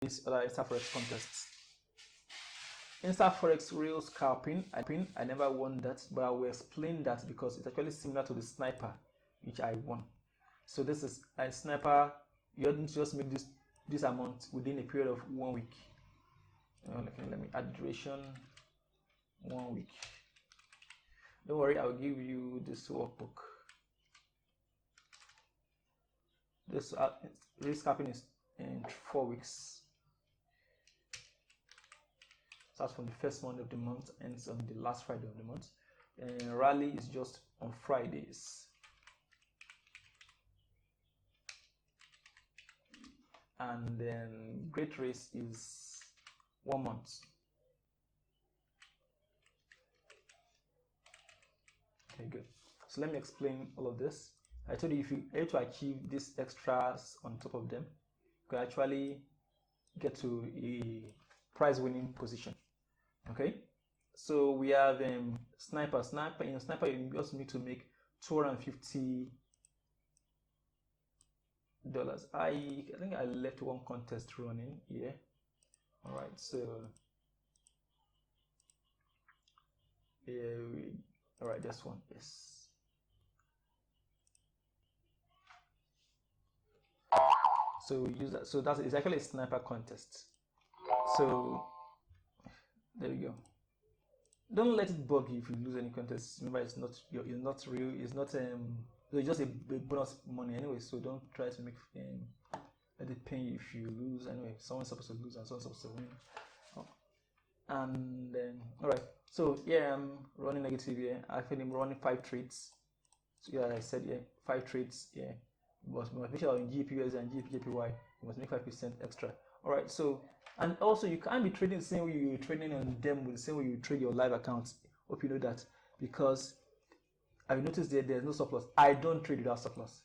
these other InstaForex contests. InstaForex real scalping, I never won that, but I will explain that because it's actually similar to the sniper, which I won. So this is a sniper. You don't just make this amount within a period of 1 week. Okay, let me add duration 1 week. Don't worry, I'll give you this workbook. This risk happening is in 4 weeks. Starts from the first Monday of the month, ends on the last Friday of the month. And rally is just on Fridays. And then great race is 1 month. Okay, good. So let me explain all of this. I told you if you able to achieve these extras on top of them, you can actually get to a prize winning position. Okay, so we have sniper. In sniper, you also need to make $250. I think I left one contest running here. All right, so all right, this one, yes. So we use that. So it's actually a sniper contest. So there we go. Don't let it bug you if you lose any contest. Remember, it's not real. It's not it's just a bonus money anyway. So don't try to make let it pain you if you lose. Anyway, someone's supposed to lose and someone's supposed to win. Oh. And then all right. So yeah, I'm running negative here. I feel I'm running 5 trades. So yeah, I said 5 trades. Yeah, but make sure in GPUs and GPJPY you must make 5% extra. All right. So. And also, you can't be trading the same way you're trading on them with the same way you trade your live accounts. Hope you know that, because I've noticed that there's no surplus. I don't trade without surplus,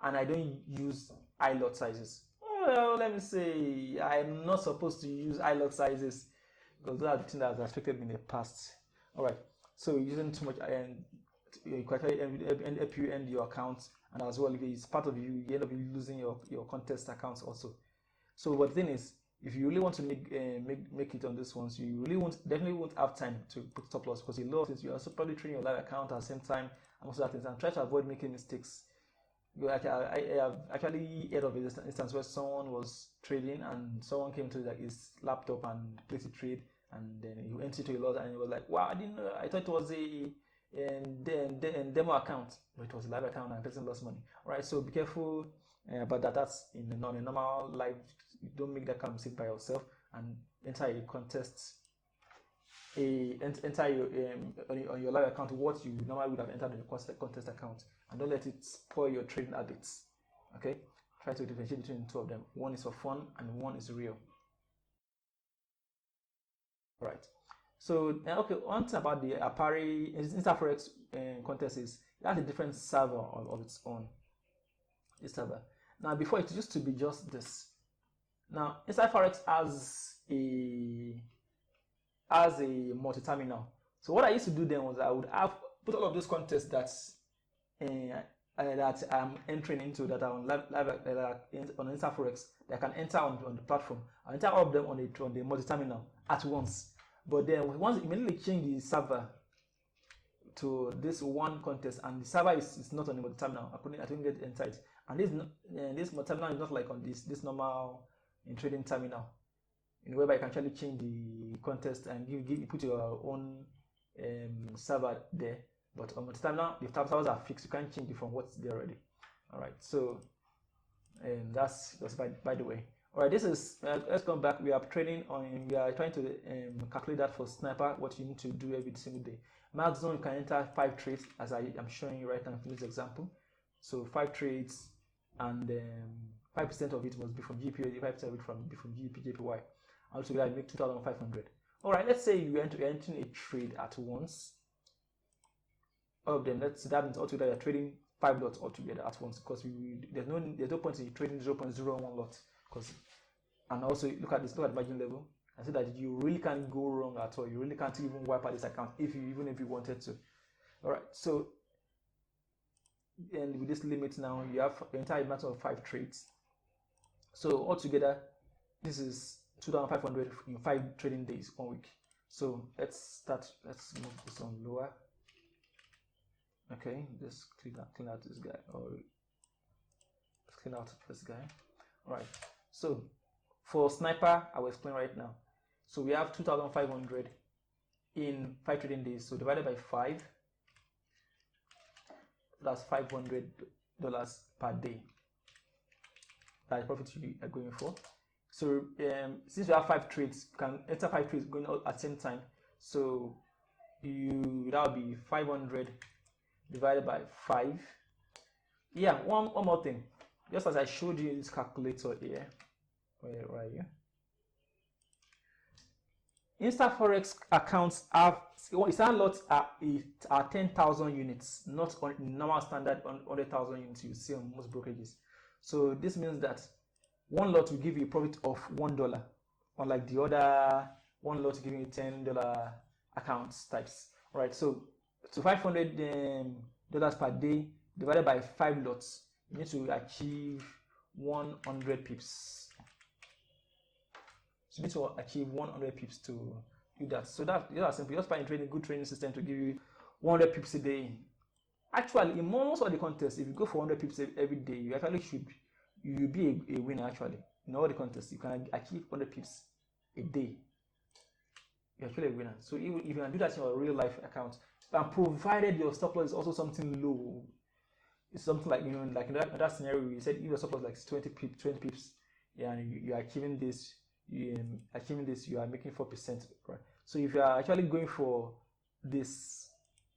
and I don't use high lot sizes. Well, let me say I'm not supposed to use high lot sizes because those are the things that has affected me in the past. All right, so using too much you can help you end your account, and as well if it's part of you end up losing your contest accounts also. So what the thing is, if you really want to make it on this ones, you really definitely won't have time to put stop loss, because a lot of things you are also probably trading your live account at the same time and most of that things, and try to avoid making mistakes. I have actually heard of an instance where someone was trading and someone came to his laptop and placed a trade, and then he went into a lot and he was like, wow, I didn't know, I thought it was a demo account, but it was a live account and the person lost money. All right, so be careful about that. That's in a normal life. You don't make that kind of mistake by yourself and enter a contest. Enter your on your live account what you normally would have entered in your contest account, and don't let it spoil your trading habits. Okay, try to differentiate between the two of them. One is for fun and one is real. All right. So okay, one thing about the Apari InstaForex contest is it has a different server of its own. This server. Now before it used to be just this. Now InstaForex has a multi-terminal. So what I used to do then was I would put all of those contests that I'm entering into that are on live on InstaForex that I can enter on the platform. I enter all of them on the multi-terminal at once. But then once immediately change the server to this one contest, and the server is not on the multi-terminal, I couldn't get inside. And this multi-terminal is not like on this normal trading terminal, whereby you can actually change the contest and put your own server there. But on multi-terminal, the servers are fixed. You can't change it from what's there already. All right, so that's by the way. All right, this is let's come back. We are trying to calculate that for sniper, what you need to do every single day. Max zone, you can enter 5 trades as I am showing you right now in this example. So 5 trades, and 5% of it must be from GPU, 5% of it be from GPJPY. Also, I make 2,500. All right, let's say you enter a trade at once. All of them. That means altogether you're trading 5 lots altogether at once, because there's no point in trading 0.01 lot. And also look at margin level and see that you really can't go wrong at all. You really can't even wipe out this account even if you wanted to. All right, so and with this limit now, you have the entire amount of 5 trades. So altogether, this is 2,500 in 5 trading days, 1 week. So let's start. Let's move this on lower. Okay, just clean out this guy, or let's clean out this guy. All right. So for sniper, I will explain right now. So we have 2,500 in 5 trading days. So divided by 5, that's $500 per day. That is profit you are going for. So since you have 5 trades, you can enter 5 trades going out at the same time. So that will be 500 divided by 5. Yeah, one more thing. Just as I showed you this calculator here, right here. InstaForex accounts have, it's a lot are 10,000 units, not on normal standard 100,000 units you see on most brokerages. So this means that one lot will give you a profit of $1, unlike the other one lot giving you $10 accounts types. All right, so $500 per day divided by 5 lots, you need to achieve 100 pips. So you need to achieve 100 pips to do that. So that's simple. Just by training, good training system to give you 100 pips a day. Actually, in most of the contests, if you go for 100 pips every day, you actually you'll be a winner. Actually, in all the contests, you can achieve 100 pips a day. You're actually a winner. So if you can do that in your real life account, and provided your stop loss is also something low, it's something like, like in that scenario you said, if your stop loss like 20 pips, yeah, and you are achieving this. You are making 4%, right? So if you are actually going for this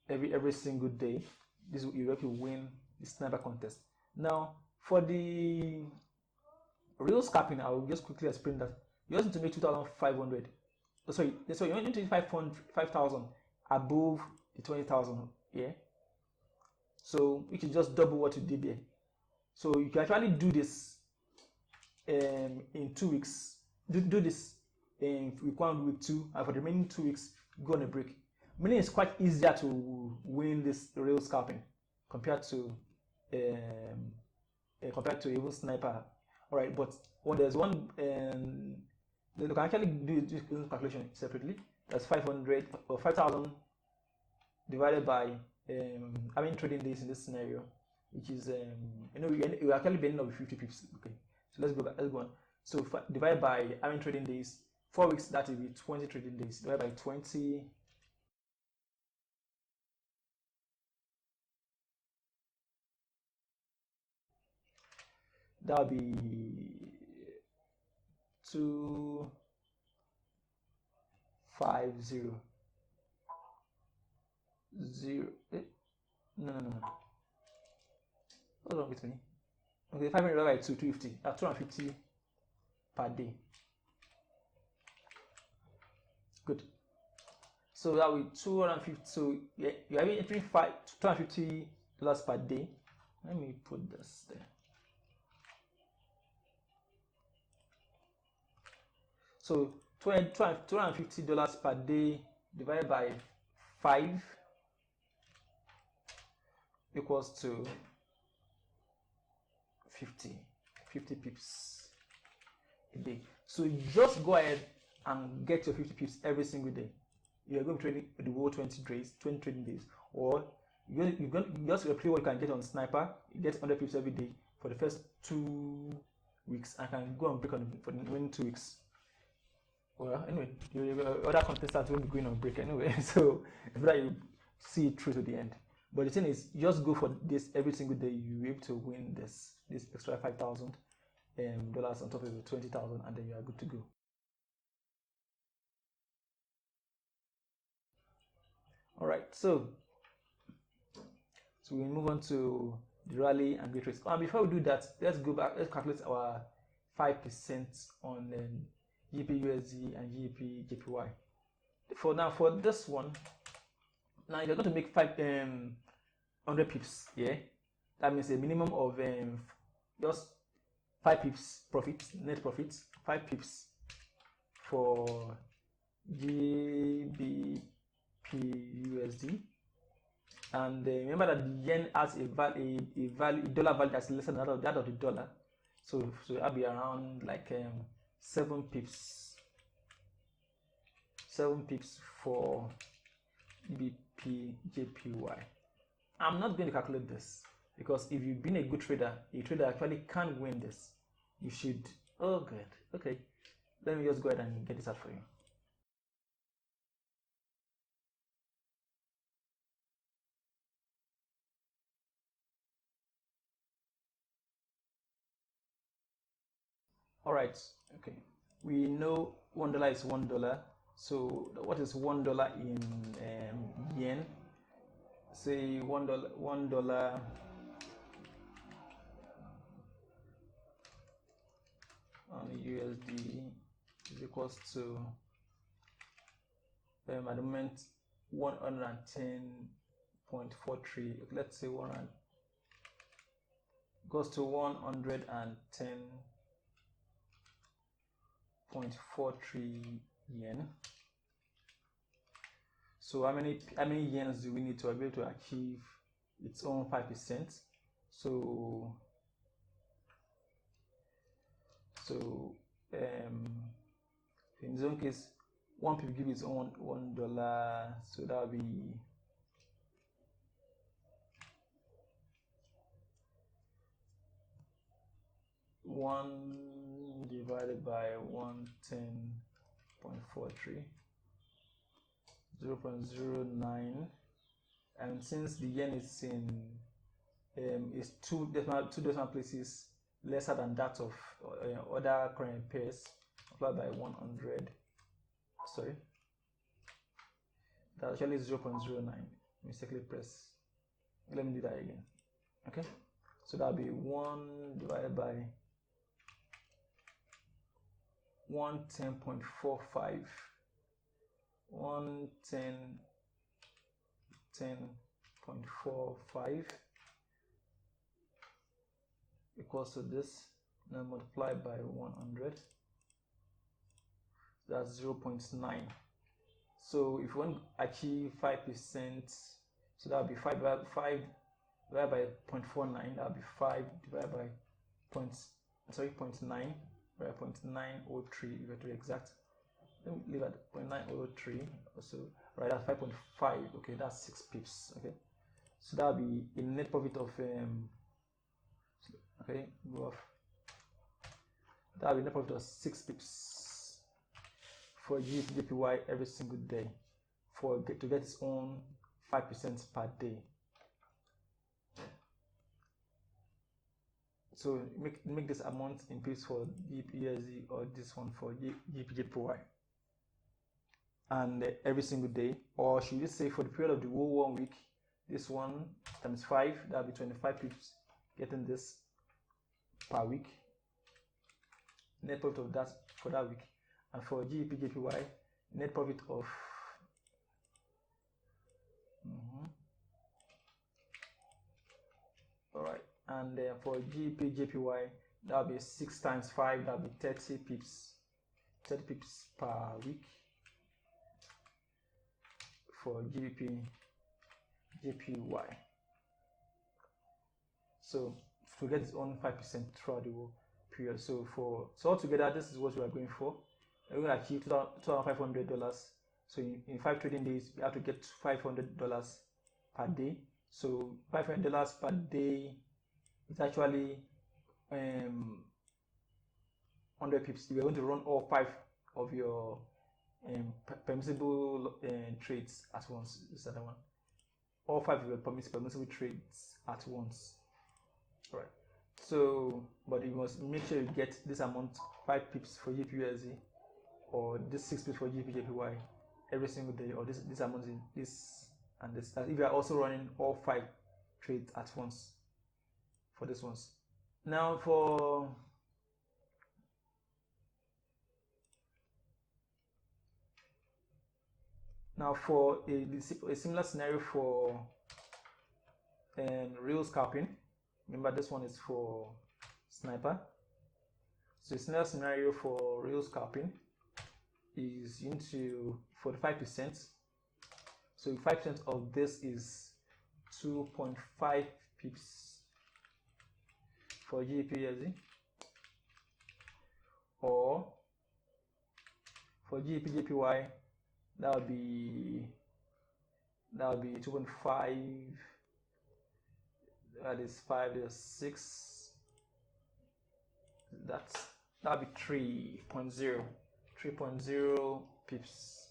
every single day, you have to win the sniper contest. Now for the real scalping, I will just quickly explain that you just need to make 2,500. Sorry, you need to make 5,000 above the 20,000. Yeah. So you can just double what you did there. So you can actually do this in 2 weeks. Do this in week 1, week 2, and for the remaining 2 weeks, go on a break. Meaning it's quite easier to win this real scalping compared to even sniper. All right, but when there's one, you can actually do this calculation separately. That's 500 or 5,000 divided by trading days in this scenario, which is you actually been over 50 pips. Okay, so let's go on. So divided by trading days, 4 weeks, that will be 20 trading days. Divided by 20. That will be 250. No. What's wrong with me? Okay, 500 divided by 250. 250 per day. Good. So that will be 250. So yeah, you are entering $250 per day. Let me put this there. So $250 per day divided by 5 equals to 50 pips a day. So you just go ahead and get your 50 pips every single day. You are going to trade the whole 20 trading days, or you just replay what you can get on Sniper. You get 100 pips every day for the first 2 weeks, and can go and break for the remaining 2 weeks. Well, anyway, your other contestants will be going on break anyway, so it's better you see it through to the end. But the thing is, just go for this every single day. You'll be able to win this extra $5,000 on top of the 20,000, and then you are good to go. All right, so we move on to the rally and great rates. And before we do that, let's go back. Let's calculate our 5% on GBP/USD and GBP/JPY. For this one, now you're going to make 100 pips. Yeah, that means a minimum of just 5 pips profit, net profit, 5 pips for GBP/USD. And remember that the yen has a dollar value that's less than that of the dollar. So I'll be around like 7 pips for BPJPY. I'm not going to calculate this because if you've been a good trader, a trader actually can win this. You should. Oh, good. Okay, let me just go ahead and get this out for you. All right. Okay. We know $1 is $1. So what is $1 in yen? Say $1 on USD is equals to at the moment 110.43. Let's say 100 goes to 110.43 yen. So how many yens do we need to be able to achieve its own 5%? So in this own case, 1 pip give its own $1, so that will be one divided by 110.43, 0.09, and since the yen is in is two decimal places lesser than that of other current pairs, multiplied by 100. Sorry, that's actually 0.09. Mistakenly press. Let me do that again. Okay, so that'll be 1 divided by 110.45, 110.45 equals to this, now multiply by 100, that's 0.9. So if you want to achieve 5%, so that would be 5 divided by 0.49, that would be 5 divided by 0.9 by 0.903, if you're to be exact. Let me leave at 0.903 also. Right, that's 5.5. Okay, that's 6 pips. Okay, so that would be a net profit of okay, go off. That will be net profit of 6 pips for GBPJPY every single day to get its own 5% per day. So make this amount in pips for GBPUSD or this one for GBPJPY, and every single day, or should we say for the period of the whole 1 week, this one times 5, that'll be 25 pips getting this per week, net profit of that for that week. And for GBPJPY, net profit of all right, and for GBPJPY, that'll be 6 times 5, that'll be 30 pips per week for GBPJPY. So to get its own 5% throughout the whole period. So altogether, this is what we are going for. We're going to achieve $2,500. So in 5 trading days, we have to get $500 per day. So $500 per day is actually 100 pips. You're going to run all 5 of your permissible trades at once. This other one, all 5 of your permissible trades at once. All right. So, but you must make sure you get this amount, 5 pips for GBPUSD, or this 6 pips for GBPJPY every single day, or this amount in this and this. If you are also running all 5 trades at once for this ones. Now for a similar scenario for real scalping. Remember, this one is for sniper. So a similar scenario for real scalping is into 45%. So 5% of this is 2.5 pips for GBPUSD. or for GBP/JPY that would be 2.5. That is 5 is 6. That would be 3.0 pips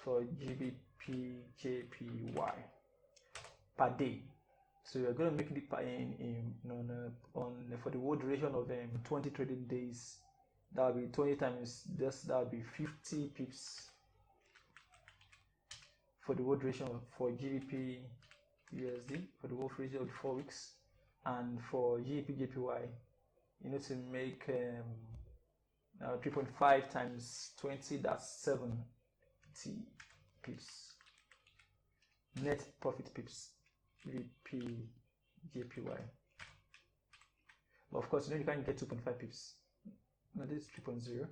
for GBP/JPY per day. So you're going to make it for the whole duration of 20 trading days. That will be 20 times this. That will be 50 pips for the whole duration for GBP/USD for the whole duration of 4 weeks, and for GBP/JPY you need to make 3.5 times 20. That's 70 pips net profit pips GBP/JPY. But of course, you can't get 2.5 pips. No, this is 3.0.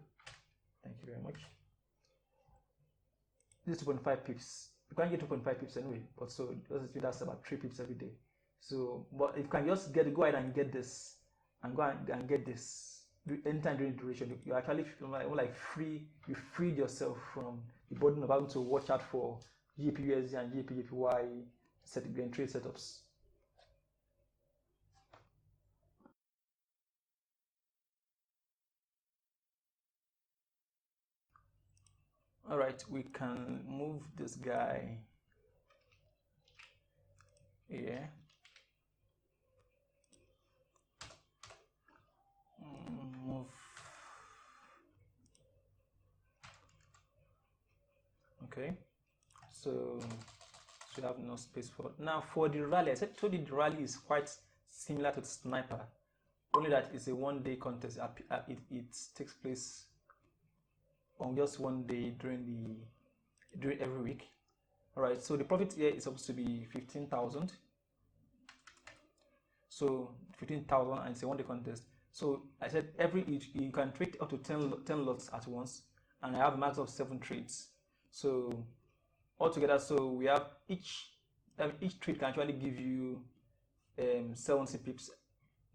Thank you very much. This is 2.5 pips. You can't get 2.5 pips anyway, but so that's about 3 pips every day. So, but if you can just go ahead and get this, and go and get this anytime during the duration, you actually feel like free. You freed yourself from the burden of having to watch out for GBP/USD and GBP/JPY trade setups. All right, we can move this guy here. Move. Okay, so we have no space for now. For the rally, I told you the rally is quite similar to the sniper, only that it's a 1-day contest. It takes place on just 1 day during every week. All right, so the profit here is supposed to be 15,000. So 15,000, and it's a 1-day contest. So I said you can trade up to 10 lots at once, and I have a max of 7 trades. So altogether, so we have each trade can actually give you 70 pips,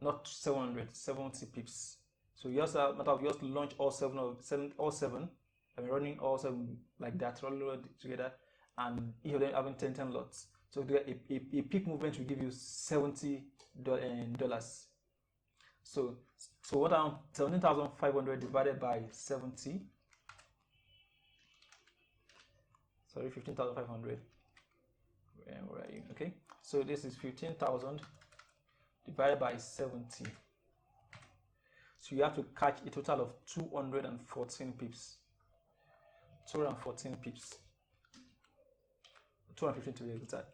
not 700, 70 pips. So you just have matter of just launch all seven, and running all 7 like that, all together, and each of them having 10 lots. So a peak movement will give you $70. So what are 17,500 divided by 70? Sorry, 15,500. Where are you? Okay, so this is 15,000 divided by 70. So you have to catch a total of 214 pips. 214 pips. 215 to be exact.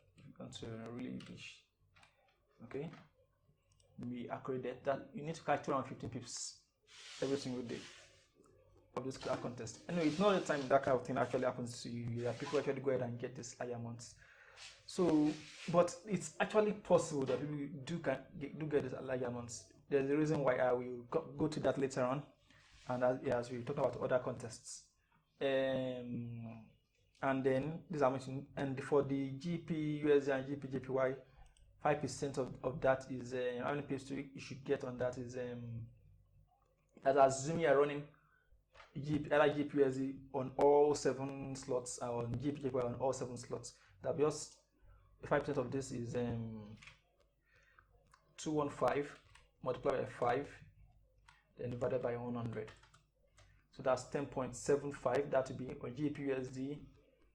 To really reach. Okay. Be accurate that you need to catch 215 pips every single day of this contest. Anyway, it's not the time that kind of thing actually happens to you. Yeah, people actually go ahead and get this high amounts. So, but it's actually possible that people do get this large amounts. There's a reason why I will go to that later on, and as we talk about other contests. And then this I mentioned, and for the GBP/USD and GBP/JPY, 5% of that is how many pips you should get on that is that assuming you are running GBP/USD on all 7 slots, or on GBP/JPY on all 7 slots. That just 5% of this is 215 multiplied by 5, then divided by 100. So that's 10.75. That will be on GBP/USD.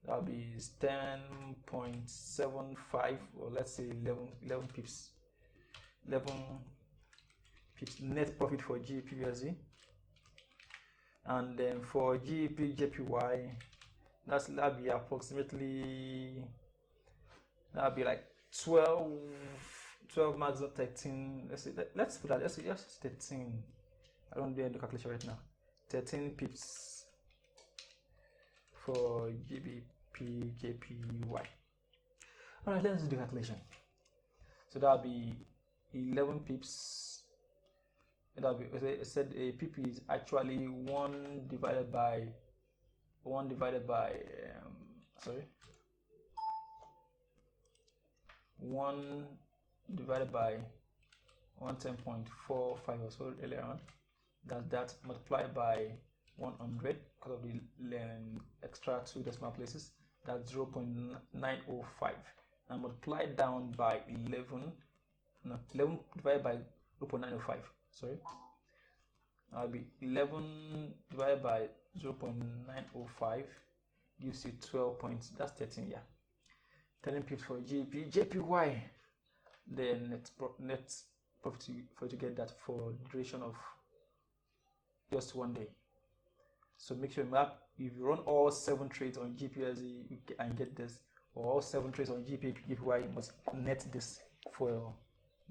That will be 10.75, or let's say 11 pips. 11 pips net profit for GBP/USD. And then for GBP/JPY, that'll be approximately, that'll be like 12 max of 13. Let's put that. Let's say just 13. I don't do the calculation right now. 13 pips for GBP/JPY. All right, let's do the calculation. So that'll be 11 pips. That'll be, I said a pip is actually 1 divided by 1 divided by 110.45 or so earlier on. that multiplied by 100 because of the extra 2 decimal places. That's 0.905. And multiplied down by 11 divided by 0.905. Sorry, that'll be 11 divided by 0.905 gives you 12 points. That's 13. Yeah, 13 pips for JPY. The net profit for you to get that for duration of just 1 day. So make sure if you run all 7 trades on GPUSD and get this, or all 7 trades on JPY, you must net this for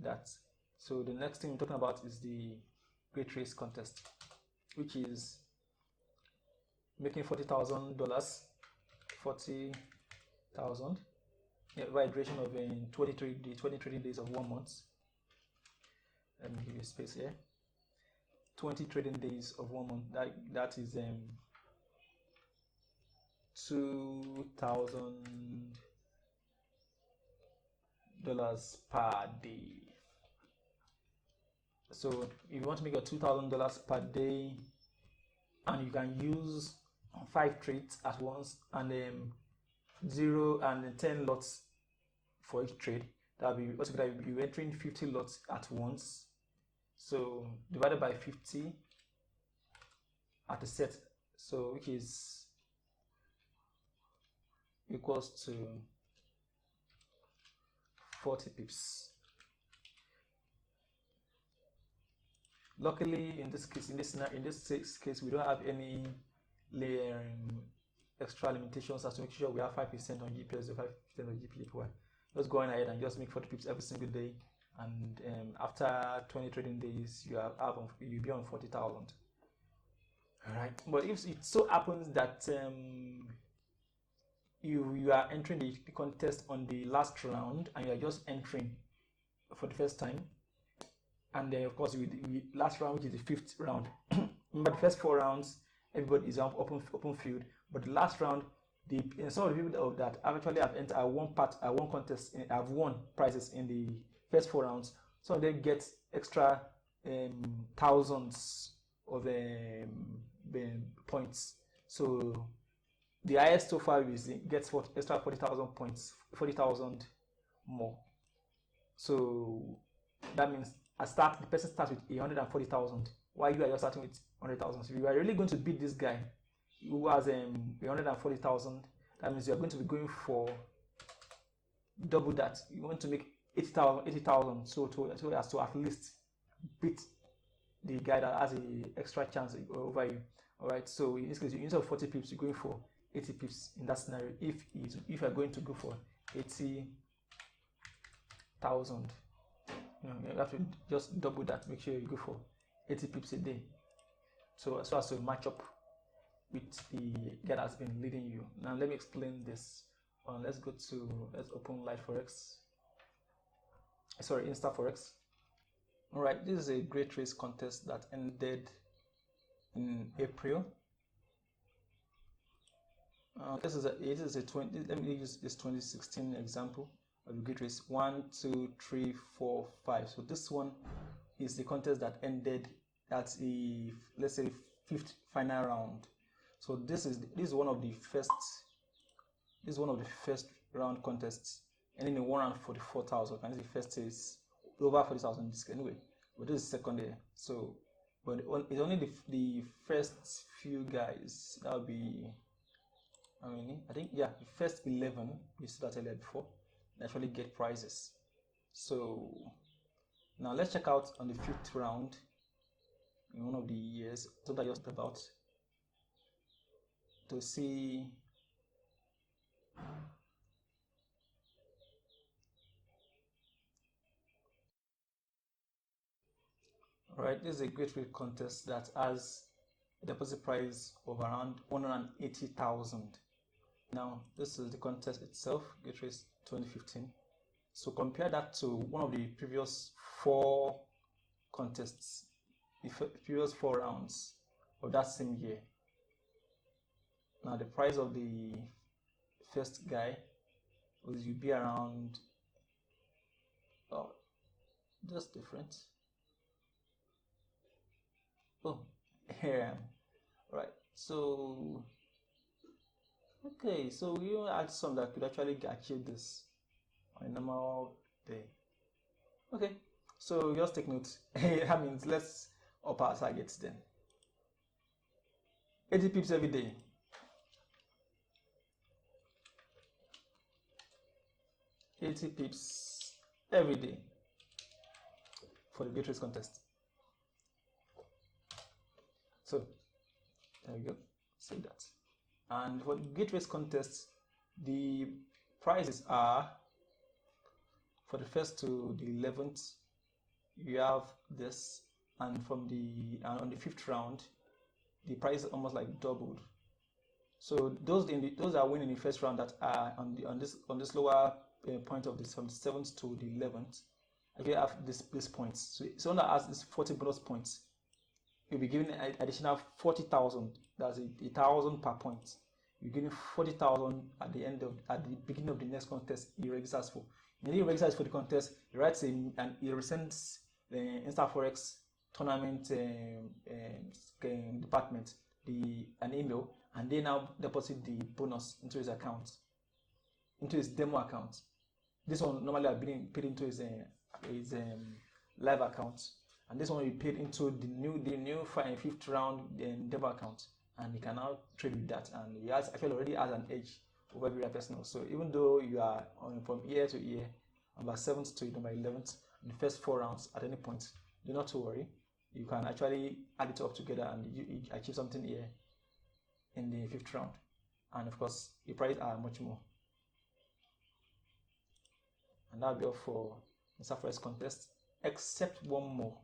that. So the next thing we're talking about is the Great Race Contest, which is making $40,000, 40,000 by duration of 20 days of 1 month. Let me give you space here. 20 trading days of 1 month. That is $2,000 per day. So if you want to make a $2,000 per day, and you can use 5 trades at once, and 0 and 10 lots for each trade, that'll be you're entering 50 lots at once. So divided by 50 at a set, so which is equals to 40 pips. Luckily, in this case, in this case, we don't have any extra limitations as to make sure we have 5% on GPUSD, 5% on GPY. Just go ahead and just make 40 pips every single day, and after 20 trading days, you'll be on 40,000. All right. But if it so happens that you are entering the contest on the last round, and you are just entering for the first time, and then of course with the last round, which is the 5th round. Remember, the first 4 rounds everybody is on open field, but the last round, some of the people that actually have entered one contest, have won prizes in the first 4 rounds. Some of them get extra thousands of points. So the highest so far gets extra 40,000 points, 40,000 more. So that means the person starts with 140,000, while you are just starting with 100,000. So if you are really going to beat this guy who has 140,000, that means you are going to be going for double that. You want to make 80,000, so as to at least beat the guy that has an extra chance over you. All right. So in this case, instead of 40 pips, you're going for 80 pips in that scenario. If you are going to go for 80,000, you have to just double that. Make sure you go for 80 pips a day, so as to match up with the guy that's been leading you. Now let me explain this. Let's open InstaForex. All right, this is a Great Race Contest that ended in April. This is a 20. Let me use this 2016 example of the Great Race. 1, 2, 3, 4, 5. So this one is the contest that ended at the, let's say, 5th final round. So this is one of the first round contests, ending in 144,000. And the first is over 40,000 anyway. But this is second year. So, but it's only the first few guys. That'll be, I think, yeah, the first 11 we saw that earlier before actually get prizes. So now let's check out on the 5th round in one of the years that I just about to see Alright, this is a Great Race Contest that has a deposit price of around 180,000. Now this is the contest itself, Great Race 2015. So compare that to one of the previous 4 contests, the previous 4 rounds of that same year. Now the price of the first guy will be around, just different. Oh, here I am. Right. So okay, so you add some that could actually achieve this on a normal day. Okay, so just take note. That means let's up our targets then. 80 pips every day. 80 pips every day for the gate race contest. So there we go. Save that. And for the gate race contest, the prizes are for the first to the 11th. You have this, and from the on the 5th round, the price is almost like doubled. So those that win in the first round that are on this lower point of this from the 7th to the 11th, actually have this points. So someone that has this 40 bonus points, you'll be given an additional 40,000. That's 1,000 per point. You're getting 40,000 at the beginning of the next contest he registers for. And he registers for the contest, he writes in and he resends the InstaForex tournament department an email, and they now deposit the bonus into his account, into his demo account. This one normally have been paid into his live account, and this one will be paid into the new 5th round demo account, and he can now trade with that, and he actually already has an edge over every other person. So even though you are from year to year, number 7th to number 11th, in the first 4 rounds at any point, do not to worry. You can actually add it up together and you achieve something here in the 5th round. And of course, the prices are much more. And that'll be all for the InstaForex contest, except one more.